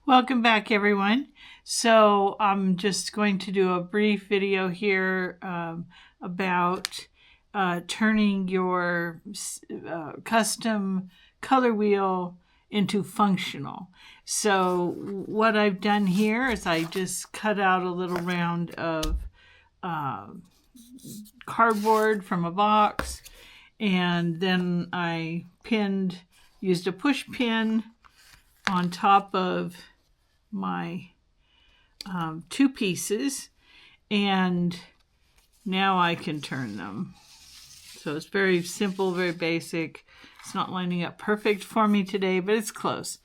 Welcome back, everyone. So I'm just going to do a brief video here about turning your custom color wheel into functional. So what I've done here is I just cut out a little round of cardboard from a box, and then I used a push pin on top of my two pieces, and now I can turn them. So it's very simple, very basic. It's not lining up perfect for me today, but it's close.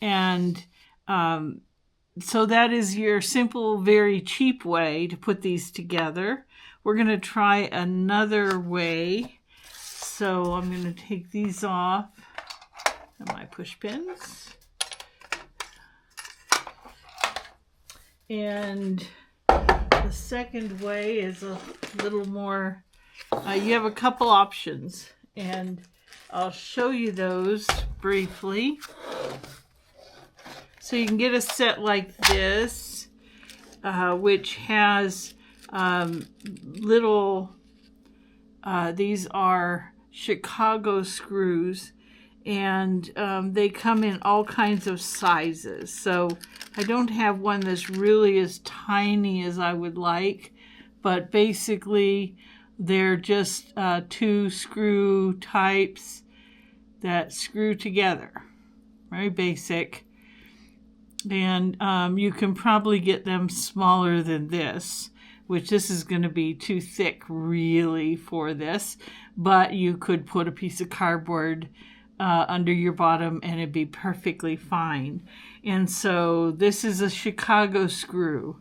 And so that is your simple, very cheap way to put these together. We're going to try another way. So I'm going to take these off and my push pins. And the second way is a little more, you have a couple options, and I'll show you those briefly. So you can get a set like this, which has these are Chicago screws, and they come in all kinds of sizes. So I don't have one that's really as tiny as I would like, but basically they're just two screw types that screw together. Very basic. And you can probably get them smaller than this, which this is going to be too thick really for this, but you could put a piece of cardboard under your bottom and it'd be perfectly fine. And so this is a Chicago screw.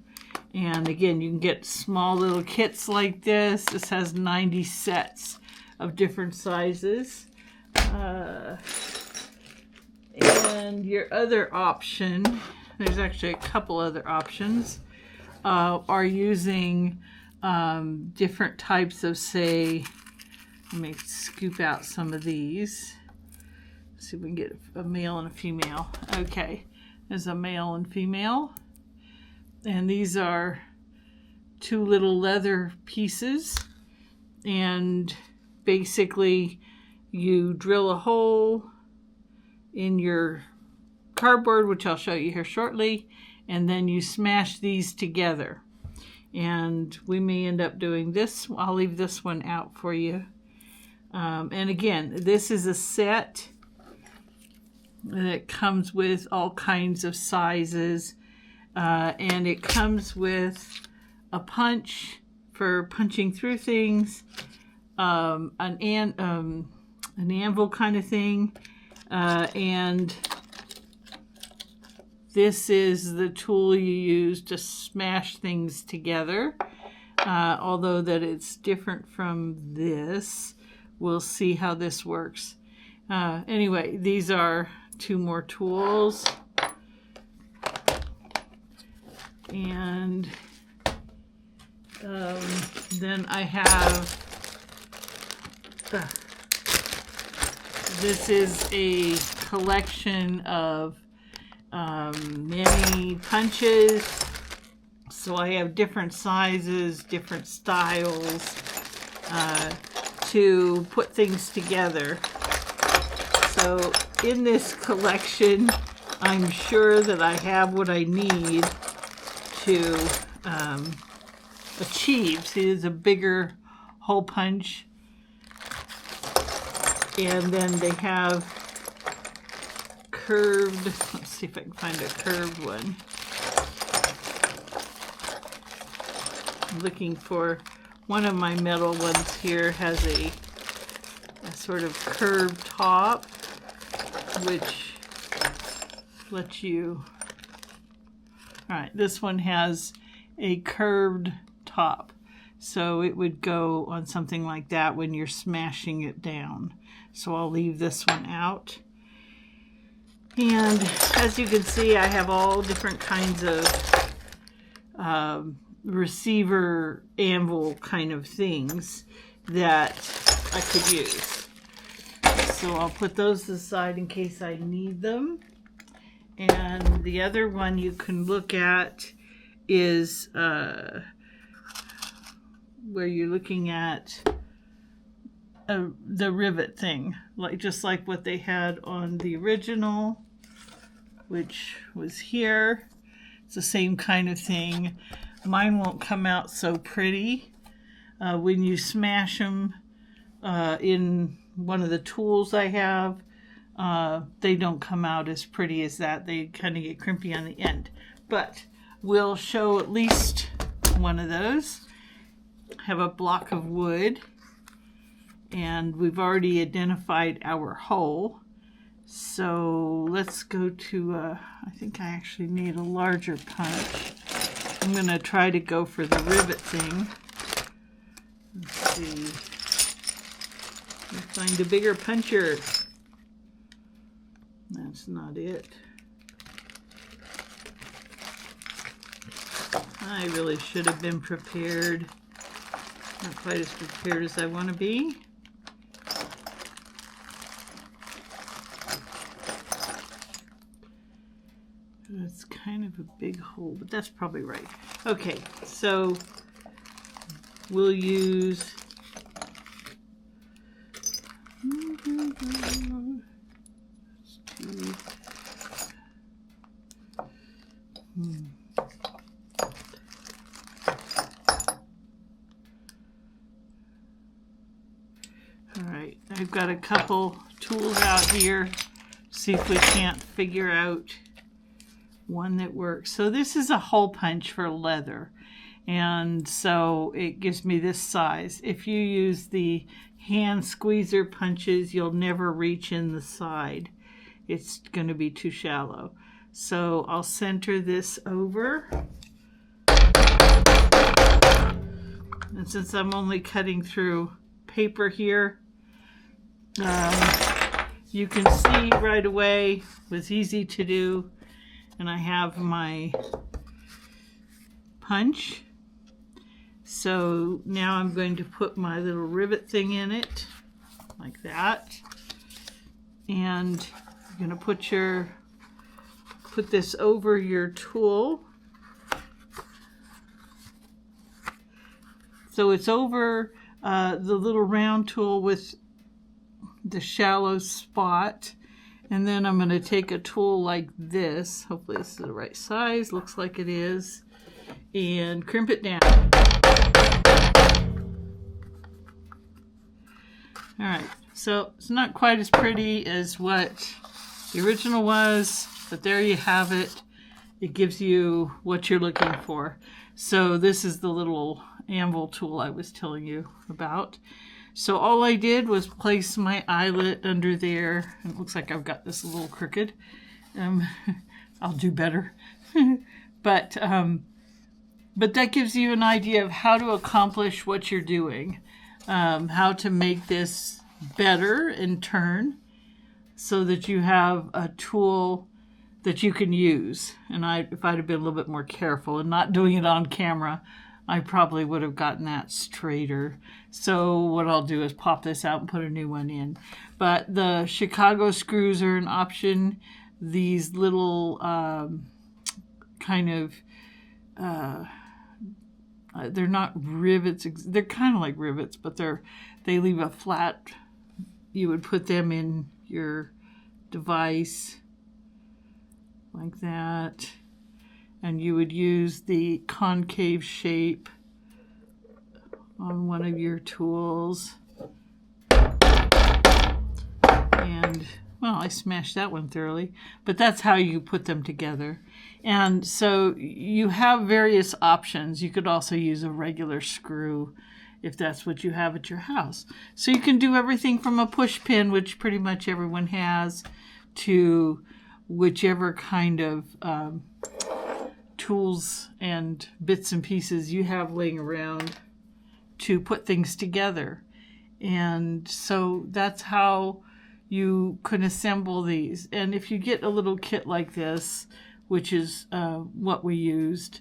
And again, you can get small little kits like this. This has 90 sets of different sizes. And your other option, there's actually a couple other options, are using different types of, say, let me scoop out some of these. See if we can get a male and a female. Okay, there's a male and female. And these are two little leather pieces. And basically you drill a hole in your cardboard, which I'll show you here shortly, and then you smash these together. And we may end up doing this. I'll leave this one out for you. And again, this is a set that comes with all kinds of sizes, and it comes with a punch for punching through things, an anvil kind of thing, and this is the tool you use to smash things together, although that it's different from this. We'll see how this works. Anyway, these are two more tools. And then I have, this is a collection of many punches. So I have different sizes, different styles to put things together. So in this collection, I'm sure that I have what I need to achieve. See, there's a bigger hole punch, and then they have curved, let's see if I can find a curved one. I'm looking for one of my metal ones here, has a sort of curved top, which lets you, all right, this one has a curved top, so it would go on something like that when you're smashing it down. So I'll leave this one out. And as you can see, I have all different kinds of receiver anvil kind of things that I could use. So I'll put those aside in case I need them. And the other one you can look at is where you're looking at the rivet thing, just like what they had on the original, which was here. It's the same kind of thing. Mine won't come out so pretty. When you smash them in one of the tools I have, they don't come out as pretty as that. They kind of get crimpy on the end. But we'll show at least one of those. Have a block of wood, and we've already identified our hole. So let's go to, I think I actually need a larger punch. I'm going to try to go for the rivet thing. Let's see. Let's find a bigger puncher. That's not it. I really should have been prepared. Not quite as prepared as I want to be. It's kind of a big hole, but that's probably right. Okay, so we'll use all right, I've got a couple tools out here. See if we can't figure out one that works. So this is a hole punch for leather, and so it gives me this size. If you use the hand squeezer punches, you'll never reach in the side. It's going to be too shallow. So I'll center this over, and since I'm only cutting through paper here, you can see right away it was easy to do. And I have my punch. So now I'm going to put my little rivet thing in it, like that. And you're going to put this over your tool. So it's over the little round tool with the shallow spot. And then I'm going to take a tool like this. Hopefully this is the right size. Looks like it is. And crimp it down. All right. So it's not quite as pretty as what the original was, but there you have it. It gives you what you're looking for. So this is the little anvil tool I was telling you about. So all I did was place my eyelet under there. It looks like I've got this a little crooked. I'll do better. But that gives you an idea of how to accomplish what you're doing. How to make this better in turn so that you have a tool that you can use. And if I'd have been a little bit more careful and not doing it on camera, I probably would have gotten that straighter. So what I'll do is pop this out and put a new one in. But the Chicago screws are an option. These little kind of, they're not rivets. They're kind of like rivets, but they leave a flat. You would put them in your device like that. And you would use the concave shape on one of your tools. And, well, I smashed that one thoroughly. But that's how you put them together. And so you have various options. You could also use a regular screw if that's what you have at your house. So you can do everything from a push pin, which pretty much everyone has, to whichever kind of tools and bits and pieces you have laying around to put things together. And so that's how you can assemble these. And if you get a little kit like this, which is what we used,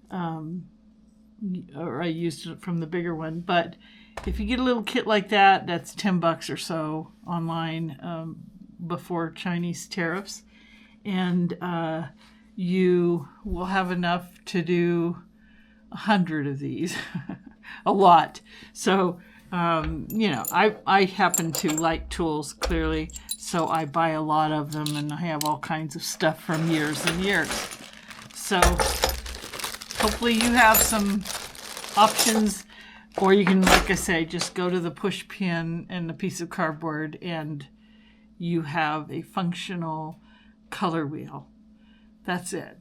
or I used it from the bigger one, but if you get a little kit like that, that's $10 or so online before Chinese tariffs. and you will have enough to do 100 of these. A lot. So I happen to like tools, clearly, so I buy a lot of them, and I have all kinds of stuff from years and years. So hopefully you have some options, or you can, like I say, just go to the push pin and a piece of cardboard and you have a functional color wheel. That's it.